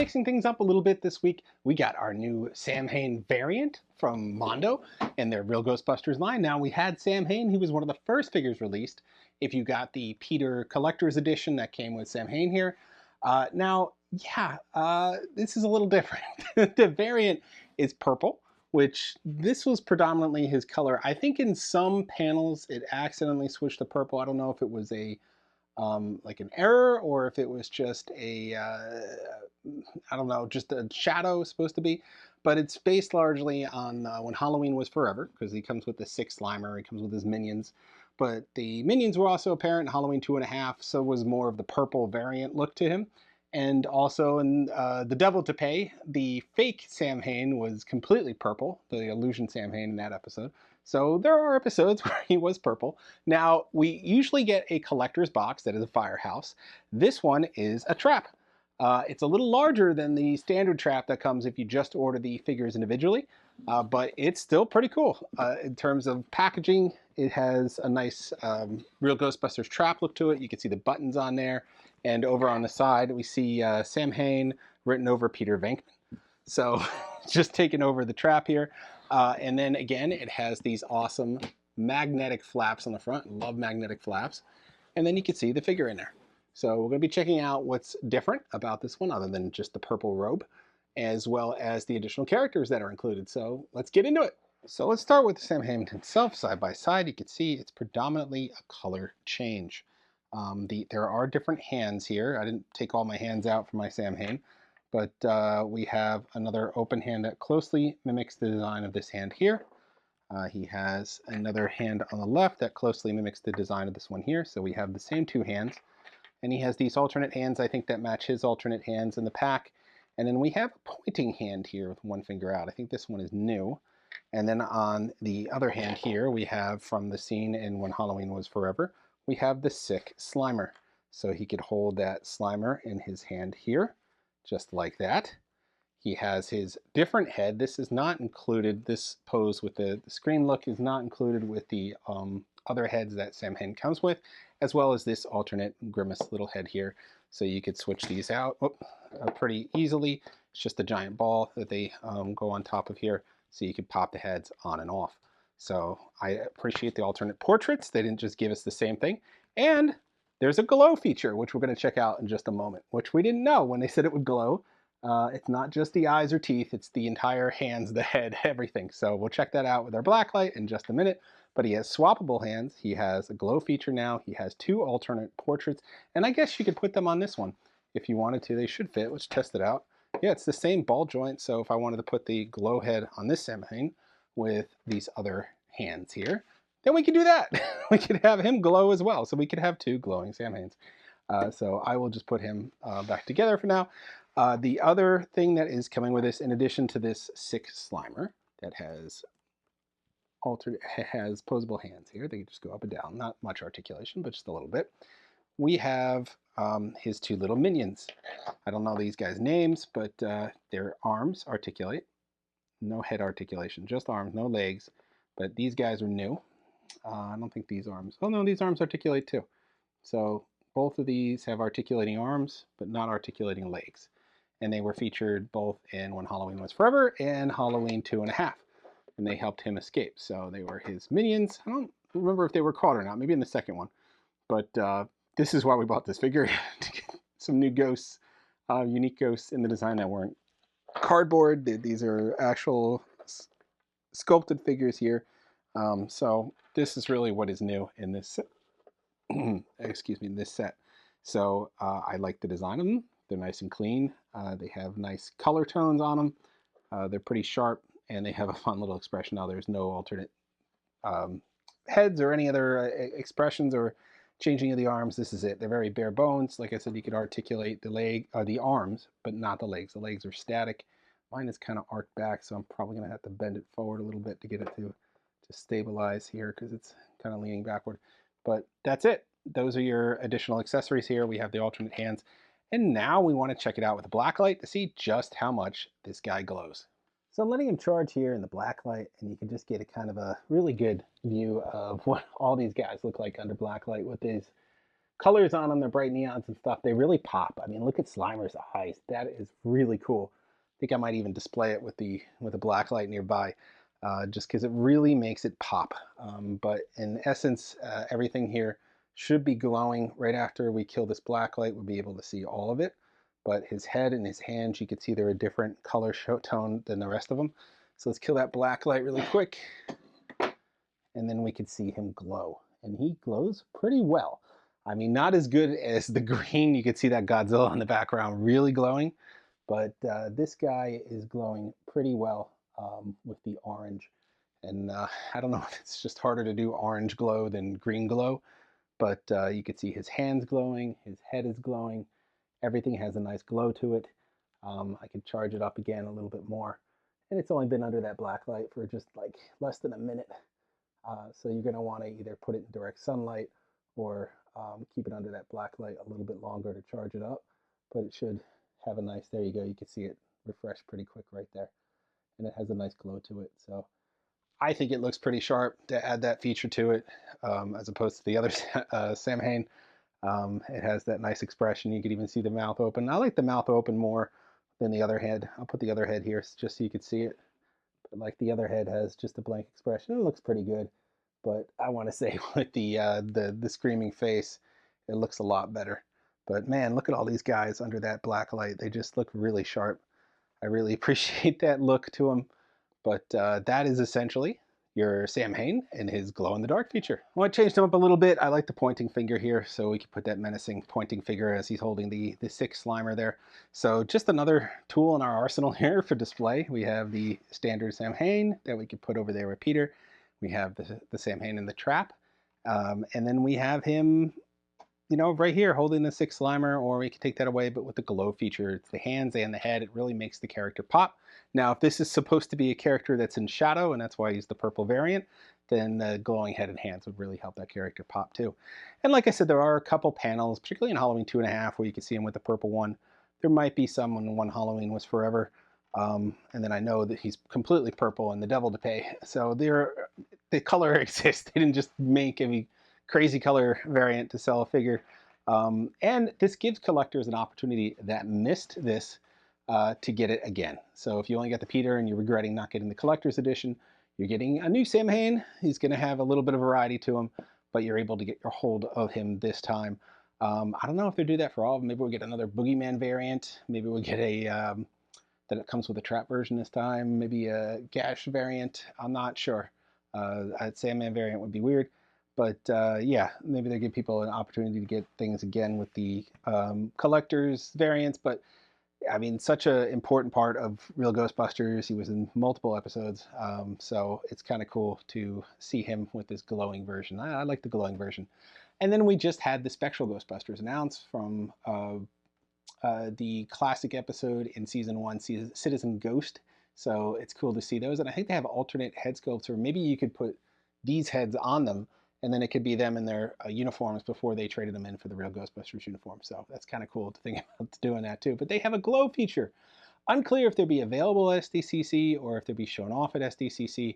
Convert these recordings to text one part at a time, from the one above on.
mixing things up a little bit this week. We got our new Samhain variant from Mondo and their Real Ghostbusters line. Now, we had Samhain. He was one of the first figures released. If you got the Peter Collector's Edition that came with Samhain here. This is a little different. The variant is purple, which this was predominantly his color. I think in some panels it accidentally switched to purple. I don't know if it was a like an error or if it was just a I don't know, just a shadow supposed to be. But it's based largely on when Halloween was forever, because he comes with the 6 Slimer, he comes with his minions. But the minions were also apparent in Halloween 2.5, so was more of the purple variant look to him. And also in The Devil to Pay, the fake Samhain was completely purple, the illusion Samhain in that episode. So there are episodes where he was purple. Now, we usually get a collector's box that is a firehouse. This one is a trap. It's a little larger than the standard trap that comes if you just order the figures individually, but it's still pretty cool. In terms of packaging, it has a nice Real Ghostbusters trap look to it. You can see the buttons on there. And over on the side, we see Samhain written over Peter Venkman. So just taking over the trap here. And then again, it has these awesome magnetic flaps on the front. Love magnetic flaps. And then you can see the figure in there. So we're going to be checking out what's different about this one other than just the purple robe, as well as the additional characters that are included. So let's get into it. So let's start with Samhain himself. Side by side, you can see it's predominantly a color change. There are different hands here. I didn't take all my hands out for my Samhain, but we have another open hand that closely mimics the design of this hand here. He has another hand on the left that closely mimics the design of this one here. So we have the same 2 hands. And he has these alternate hands, I think, that match his alternate hands in the pack. And then we have a pointing hand here with one finger out. I think this one is new. And then on the other hand here, we have from the scene in When Halloween Was Forever, we have the sick Slimer. So he could hold that Slimer in his hand here, just like that. He has his different head. This is not included. This pose with the screen look is not included with the other heads that Samhain comes with, as well as this alternate Grimace little head here. So you could switch these out pretty easily. It's just a giant ball that they go on top of here, so you could pop the heads on and off. So I appreciate the alternate portraits. They didn't just give us the same thing. And there's a glow feature, which we're going to check out in just a moment, which we didn't know when they said it would glow. It's not just the eyes or teeth, it's the entire hands, the head, everything. So we'll check that out with our blacklight in just a minute. But he has swappable hands. He has a glow feature now. He has 2 alternate portraits. And I guess you could put them on this one if you wanted to. They should fit. Let's test it out. Yeah, it's the same ball joint. So if I wanted to put the glow head on this Samhain with these other hands here, then we could do that. We could have him glow as well. So we could have 2 glowing Samhains. So I will just put him back together for now. The other thing that is coming with this, in addition to this sick Slimer that has posable hands here, they just go up and down, not much articulation, but just a little bit. We have his 2 little minions. I don't know these guys' names, but their arms articulate. No head articulation, just arms, no legs. But these guys are new. I don't think these arms, oh no, these arms articulate too. So both of these have articulating arms, but not articulating legs. And they were featured both in When Halloween Was Forever and Halloween 2.5. And they helped him escape. So they were his minions. I don't remember if they were caught or not, maybe in the second one. But this is why we bought this figure, to get some new ghosts, unique ghosts in the design that weren't cardboard. These are actual sculpted figures here. So this is really what is new in this set. Excuse me, this set. So I like the design of them. They're nice and clean. They have nice color tones on them. They're pretty sharp, and they have a fun little expression. Now there's no alternate heads or any other expressions or changing of the arms. This is it. They're very bare bones. Like I said, you could articulate the arms, but not the legs. The legs are static. Mine is kind of arched back, so I'm probably going to have to bend it forward a little bit to get it to stabilize here, because it's kind of leaning backward. But that's it. Those are your additional accessories here. We have the alternate hands. And now we want to check it out with a black light to see just how much this guy glows. So I'm letting him charge here in the black light, and you can just get a kind of a really good view of what all these guys look like under black light with these colors on them, they're bright neons and stuff. They really pop. I mean, look at Slimer's eyes. That is really cool. I think I might even display it with the black light nearby, just because it really makes it pop. But in essence, everything here should be glowing. Right after we kill this black light, we'll be able to see all of it. But his head and his hands, you can see they're a different color tone than the rest of them. So let's kill that black light really quick. And then we can see him glow. And he glows pretty well. I mean, not as good as the green. You can see that Godzilla in the background really glowing. But this guy is glowing pretty well with the orange. And I don't know if it's just harder to do orange glow than green glow. But you can see his hands glowing. His head is glowing. Everything has a nice glow to it. I could charge it up again a little bit more. And it's only been under that black light for just like less than a minute. So you're going to want to either put it in direct sunlight or keep it under that black light a little bit longer to charge it up. But it should have a nice, there you go, you can see it refresh pretty quick right there. And it has a nice glow to it. So I think it looks pretty sharp to add that feature to it, as opposed to the other Samhain. It has that nice expression. You could even see the mouth open. I like the mouth open more than the other head. I'll put the other head here just so you can see it. But like the other head has just a blank expression. It looks pretty good. But I want to say with the screaming face, it looks a lot better. But man, look at all these guys under that black light. They just look really sharp. I really appreciate that look to them. But that is essentially your Samhain and his glow-in-the-dark feature. I want to change them up a little bit. I like the pointing finger here, so we can put that menacing pointing finger as he's holding the 6 Slimer there. So just another tool in our arsenal here for display. We have the standard Samhain that we can put over there with Peter. We have the Samhain in the trap. And then we have him, you know, right here holding the 6 Slimer, or we can take that away, but with the glow feature. It's the hands and the head. It really makes the character pop. Now, if this is supposed to be a character that's in shadow, and that's why I use the purple variant, then the glowing head and hands would really help that character pop too. And like I said, there are a couple panels, particularly in Halloween 2.5, where you can see him with the purple one. There might be some when One Halloween Was Forever. And then I know that he's completely purple in The Devil to Pay. So the color exists. They didn't just make a crazy color variant to sell a figure. And this gives collectors an opportunity that missed this to get it again. So if you only got the Peter and you're regretting not getting the collector's edition, you're getting a new Samhain. He's going to have a little bit of variety to him, but you're able to get your hold of him this time. I don't know if they'll do that for all of them. Maybe we'll get another Boogeyman variant. Maybe we'll get a that it comes with a trap version this time. Maybe a Gash variant. I'm not sure. A Sandman variant would be weird. But yeah, maybe they give people an opportunity to get things again with the collector's variants. But I mean, such an important part of Real Ghostbusters. He was in multiple episodes. So it's kind of cool to see him with this glowing version. I like the glowing version. And then we just had the Spectral Ghostbusters announced from the classic episode in season 1, Citizen Ghost. So it's cool to see those. And I think they have alternate head sculpts, or maybe you could put these heads on them, and then it could be them in their uniforms before they traded them in for the Real Ghostbusters uniform. So that's kind of cool to think about doing that too. But they have a glow feature. Unclear if they'll be available at SDCC or if they'll be shown off at SDCC.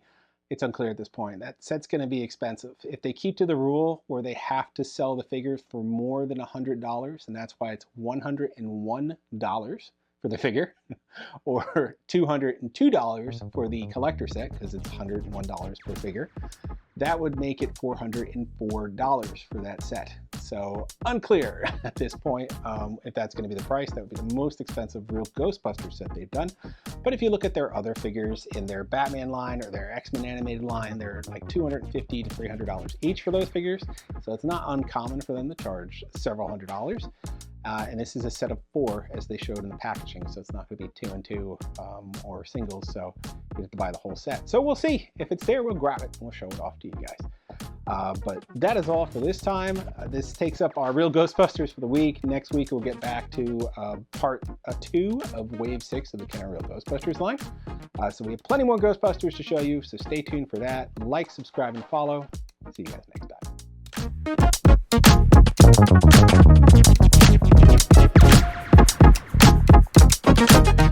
It's unclear at this point. That set's going to be expensive. If they keep to the rule where they have to sell the figures for more than $100, and that's why it's $101 for the figure, or $202 for the collector set, because it's $101 per figure, that would make it $404 for that set. So unclear at this point if that's going to be the price. That would be the most expensive Real Ghostbusters set they've done. But if you look at their other figures in their Batman line or their X-Men animated line, they're like $250 to $300 each for those figures. So it's not uncommon for them to charge several $100s. And this is a set of 4 as they showed in the packaging. So it's not going to be 2 and 2 or singles. So you have to buy the whole set. So we'll see. If it's there, we'll grab it and we'll show it off to you guys. But that is all for this time. This takes up our Real Ghostbusters for the week. Next week, we'll get back to part 2 of Wave 6 of the Kenner Real Ghostbusters line. So we have plenty more Ghostbusters to show you, so stay tuned for that. Like, subscribe, and follow. See you guys next time.